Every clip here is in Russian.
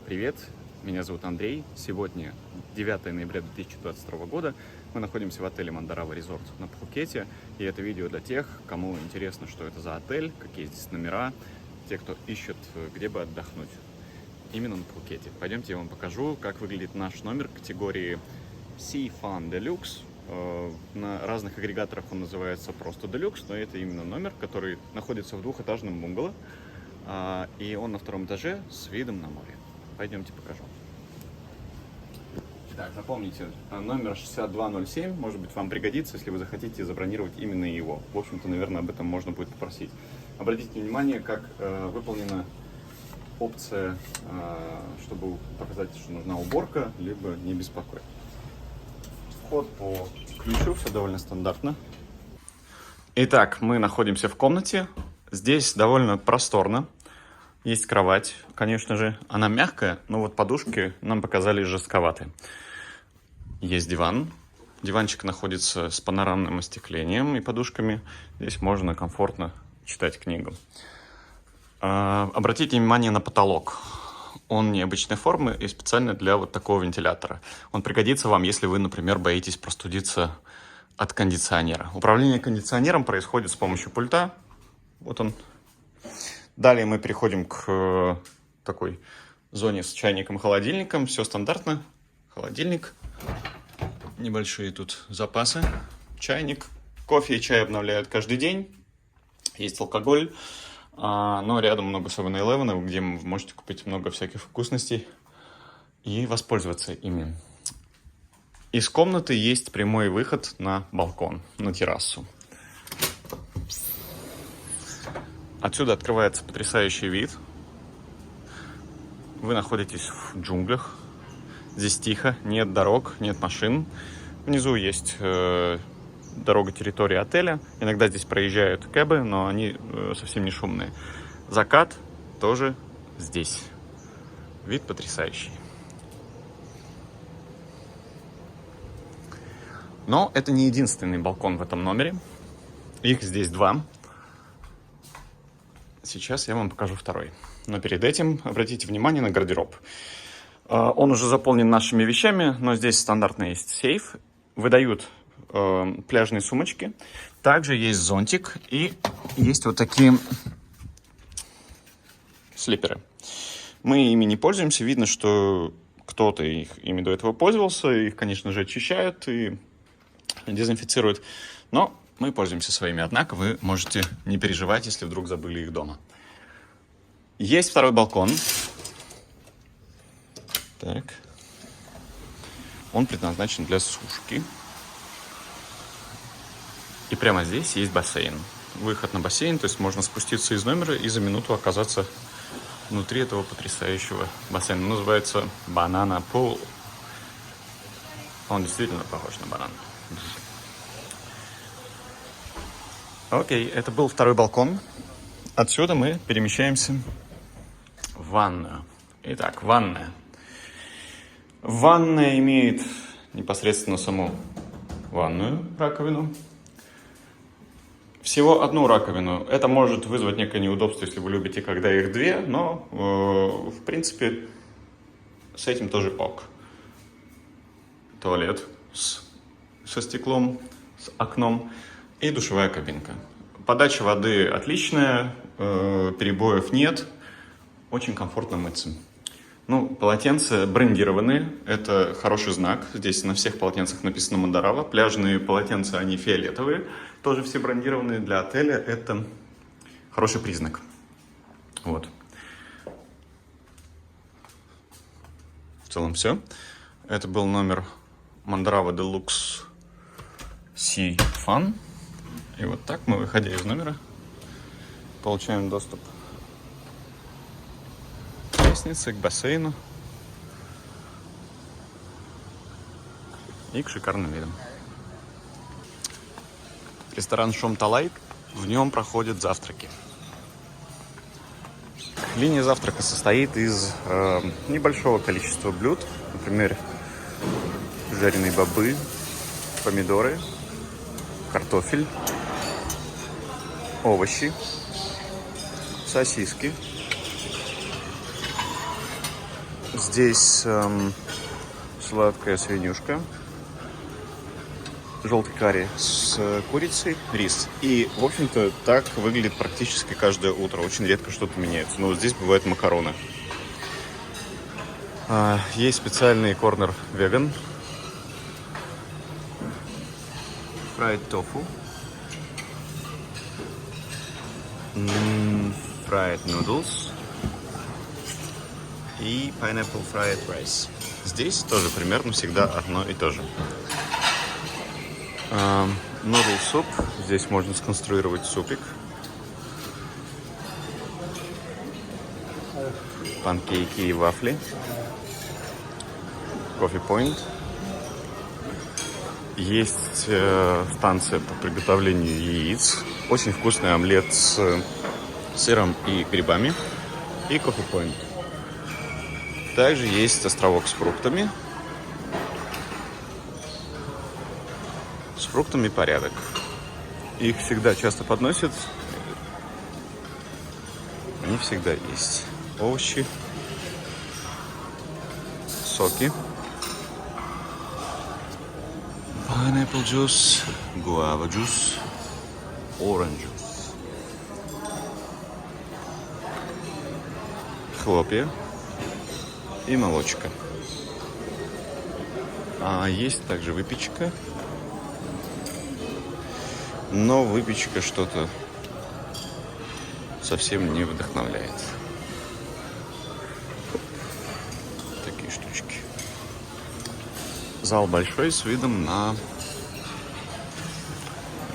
Привет, меня зовут Андрей. Сегодня 9 ноября 2022 года. Мы находимся в отеле Мандарава Резорт на Пхукете. И это видео для тех, кому интересно, что это за отель, какие здесь номера, те, кто ищет, где бы отдохнуть. Именно на Пхукете. Пойдемте, я вам покажу, как выглядит наш номер категории Sea Fun Deluxe. На разных агрегаторах он называется просто Deluxe, но это именно номер, который находится в двухэтажном бунгало. И он на втором этаже с видом на море. Пойдемте покажу. Так, запомните, номер 6207, может быть, вам пригодится, если вы захотите забронировать именно его. В общем-то, наверное, об этом можно будет попросить. Обратите внимание, как выполнена опция, чтобы показать, что нужна уборка, либо не беспокоить. Вход по ключу, все довольно стандартно. Итак, мы находимся в комнате. Здесь довольно просторно. Есть кровать, конечно же. Она мягкая, но вот подушки нам показались жестковатые. Есть диван. Диванчик находится с панорамным остеклением и подушками. Здесь можно комфортно читать книгу. Обратите внимание на потолок. Он необычной формы и специально для вот такого вентилятора. Он пригодится вам, если вы, например, боитесь простудиться от кондиционера. Управление кондиционером происходит с помощью пульта. Вот он. Далее мы переходим к такой зоне с чайником и холодильником. Все стандартно. Холодильник. Небольшие тут запасы. Чайник. Кофе и чай обновляют каждый день. Есть алкоголь. Но рядом много 7-Eleven, где вы можете купить много всяких вкусностей и воспользоваться ими. Из комнаты есть прямой выход на балкон, на террасу. Отсюда открывается потрясающий вид. Вы находитесь в джунглях. Здесь тихо, нет дорог, нет машин. Внизу есть дорога территории отеля. Иногда здесь проезжают кэбы, но они совсем не шумные. Закат тоже здесь. Вид потрясающий. Но это не единственный балкон в этом номере. Их здесь два. Сейчас я вам покажу второй. Но перед этим обратите внимание на гардероб. Он уже заполнен нашими вещами, но здесь стандартно есть сейф. Выдают пляжные сумочки. Также есть зонтик и есть вот такие слиперы. Мы ими не пользуемся. Видно, что кто-то ими до этого пользовался. Их, конечно же, очищают и дезинфицируют. Но мы пользуемся своими, однако вы можете не переживать, если вдруг забыли их дома. Есть второй балкон. Так. Он предназначен для сушки. И прямо здесь есть бассейн. Выход на бассейн, то есть можно спуститься из номера и за минуту оказаться внутри этого потрясающего бассейна. Он называется Banana Pool. Он действительно похож на банан. Окей, это был второй балкон. Отсюда мы перемещаемся в ванную. Итак, ванная. Ванная имеет непосредственно саму ванную, раковину. Всего одну раковину. Это может вызвать некое неудобство, если вы любите, когда их две, но, в принципе, с этим тоже ок. Туалет со стеклом, с окном. И душевая кабинка. Подача воды отличная, перебоев нет, очень комфортно мыться. Ну, полотенца брендированные, это хороший знак. Здесь на всех полотенцах написано Мандарава. Пляжные полотенца, они фиолетовые, тоже все брендированные. Для отеля это хороший признак. Вот. В целом все. Это был номер Мандарава Deluxe Sea Fun. И вот так мы, выходя из номера, получаем доступ к лестнице, к бассейну и к шикарным видам. Ресторан Шомталай, в нем проходят завтраки. Линия завтрака состоит из небольшого количества блюд, например, жареные бобы, помидоры, картофель, овощи, сосиски, Здесь сладкая свинюшка, желтый карри с курицей, рис. И, в общем-то, так выглядит практически каждое утро. Очень редко что-то меняется. Но вот здесь бывают макароны. Есть специальный корнер веган. Fried tofu. Fried noodles. И pineapple fried rice. Здесь тоже примерно всегда одно и то же. Noodle суп. Здесь можно сконструировать супик. Панкейки и вафли. Coffee Point. Есть станция по приготовлению яиц. Очень вкусный омлет с сыром и грибами. И Coffee Point. Также есть островок с фруктами. С фруктами порядок. Их всегда часто подносят. Они всегда есть. Овощи. Соки. Pineapple juice, guava juice, orange juice. Хлопья и молочка. Есть также выпечка. Но выпечка что-то совсем не вдохновляет. Такие штучки. Зал большой с видом на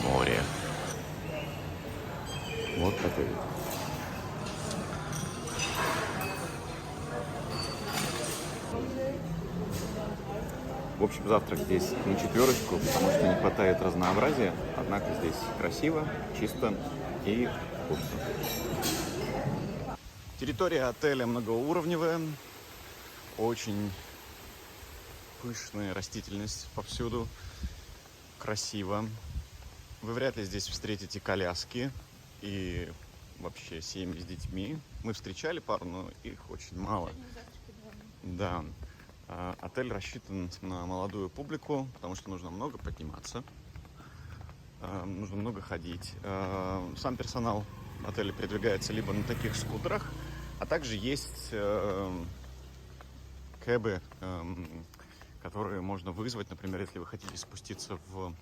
море. Вот такой вид. В общем, завтрак здесь на четверочку, потому что не хватает разнообразия. Однако здесь красиво, чисто и вкусно. Территория отеля многоуровневая. Очень пышная растительность повсюду. Красиво. Вы вряд ли здесь встретите коляски и вообще семьи с детьми. Мы встречали пару, но их очень мало. Да. Отель рассчитан на молодую публику, потому что нужно много подниматься, нужно много ходить. Сам персонал отеля передвигается либо на таких скутерах, а также есть кэбы, которые можно вызвать, например, если вы хотите спуститься в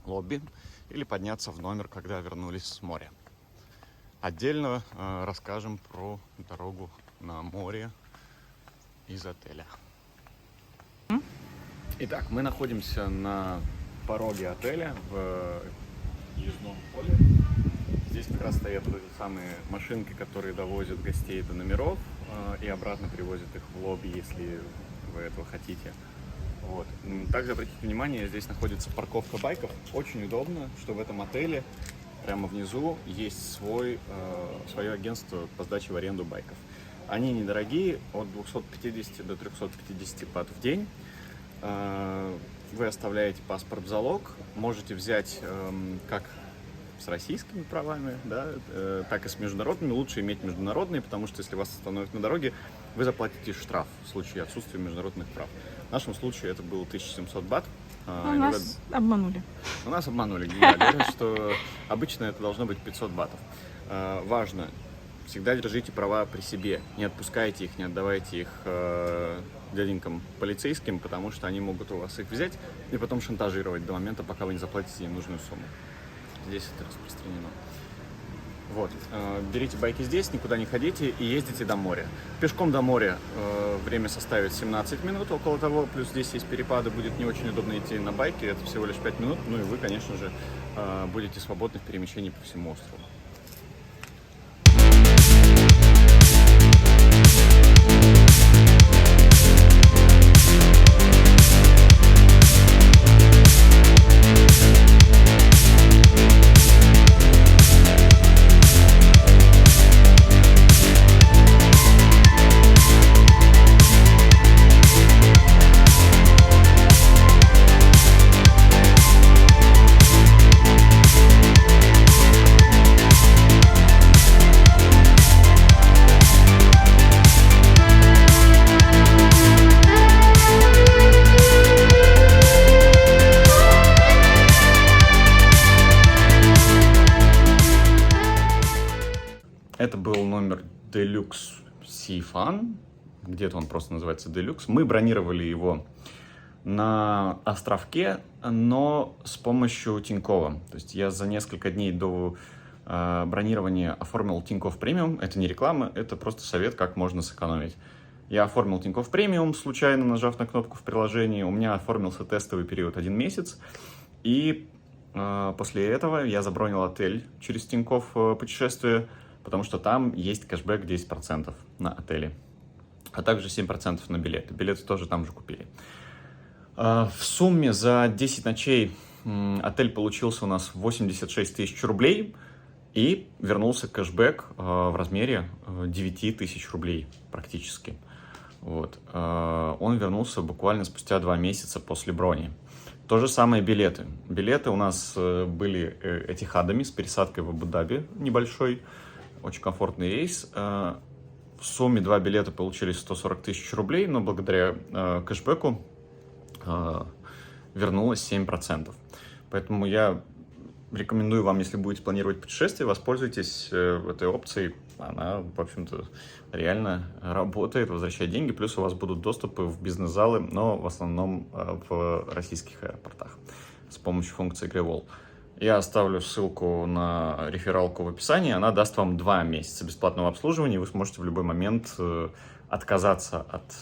лобби или подняться в номер, когда вернулись с моря. Отдельно расскажем про дорогу на море из отеля. Итак, мы находимся на пороге отеля в въездном поле. Здесь как раз стоят вот эти самые машинки, которые довозят гостей до номеров и обратно привозят их в лобби, если вы этого хотите. Вот. Также обратите внимание, здесь находится парковка байков. Очень удобно, что в этом отеле прямо внизу есть свое агентство по сдаче в аренду байков. Они недорогие, от 250 до 350 бат в день. Вы оставляете паспорт в залог, можете взять как с российскими правами, да, так и с международными. Лучше иметь международные, потому что если вас остановят на дороге, вы заплатите штраф в случае отсутствия международных прав. В нашем случае это было 1700 бат. Нас обманули. Нас обманули. Говорят, что обычно это должно быть 500 батов. Важно, всегда держите права при себе. Не отпускайте их, не отдавайте их дяденькам полицейским, потому что они могут у вас их взять и потом шантажировать до момента, пока вы не заплатите им нужную сумму. Здесь это распространено. Вот. Берите байки здесь, никуда не ходите и ездите до моря. Пешком до моря время составит 17 минут, около того, плюс здесь есть перепады, будет не очень удобно идти на байке, это всего лишь 5 минут, ну и вы, конечно же, будете свободны в перемещении по всему острову. Deluxe Sea Fun, где-то он просто называется Deluxe. Мы бронировали его на островке, но с помощью Тинькова. То есть я за несколько дней до бронирования оформил Тинькофф Премиум. Это не реклама, это просто совет, как можно сэкономить. Я оформил Тинькофф Премиум, случайно нажав на кнопку в приложении. У меня оформился тестовый период 1 месяц. И после этого я забронил отель через Тинькофф путешествие, потому что там есть кэшбэк 10% на отели, а также 7% на билеты. Билеты тоже там же купили. В сумме за 10 ночей отель получился у нас 86 тысяч рублей, и вернулся кэшбэк в размере 9 тысяч рублей практически. Вот. Он вернулся буквально спустя 2 месяца после брони. То же самое билеты. Билеты у нас были этихадами с пересадкой в Абу-Даби, небольшой, очень комфортный рейс. В сумме 2 билета получились 140 тысяч рублей, но благодаря кэшбэку вернулось 7%. Поэтому я рекомендую вам, если будете планировать путешествие, воспользуйтесь этой опцией. Она, в общем-то, реально работает, возвращает деньги. Плюс у вас будут доступы в бизнес-залы, но в основном в российских аэропортах с помощью функции Greywall. Я оставлю ссылку на рефералку в описании. Она даст вам 2 месяца бесплатного обслуживания. Вы сможете в любой момент отказаться от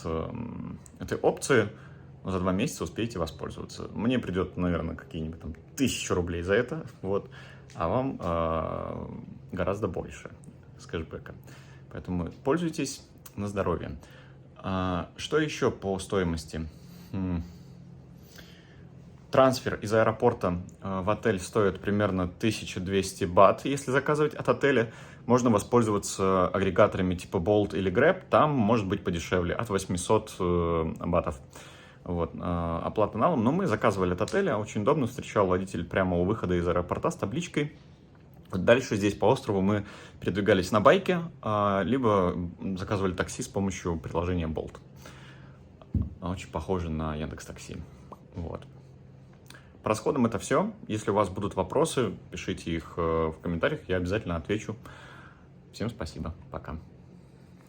этой опции. За 2 месяца успеете воспользоваться. Мне придет, наверное, какие-нибудь там 1000 рублей за это, вот, а вам гораздо больше с кэшбэка. Поэтому пользуйтесь на здоровье. Что еще по стоимости? Трансфер из аэропорта в отель стоит примерно 1200 бат, если заказывать от отеля. Можно воспользоваться агрегаторами типа Bolt или Grab, там может быть подешевле, от 800 батов. Вот, оплата налом, но мы заказывали от отеля, очень удобно, встречал водитель прямо у выхода из аэропорта с табличкой. Вот дальше здесь по острову мы передвигались на байке, либо заказывали такси с помощью приложения Bolt. Очень похоже на Яндекс.Такси. Вот. По расходам это все. Если у вас будут вопросы, пишите их в комментариях, я обязательно отвечу. Всем спасибо, пока.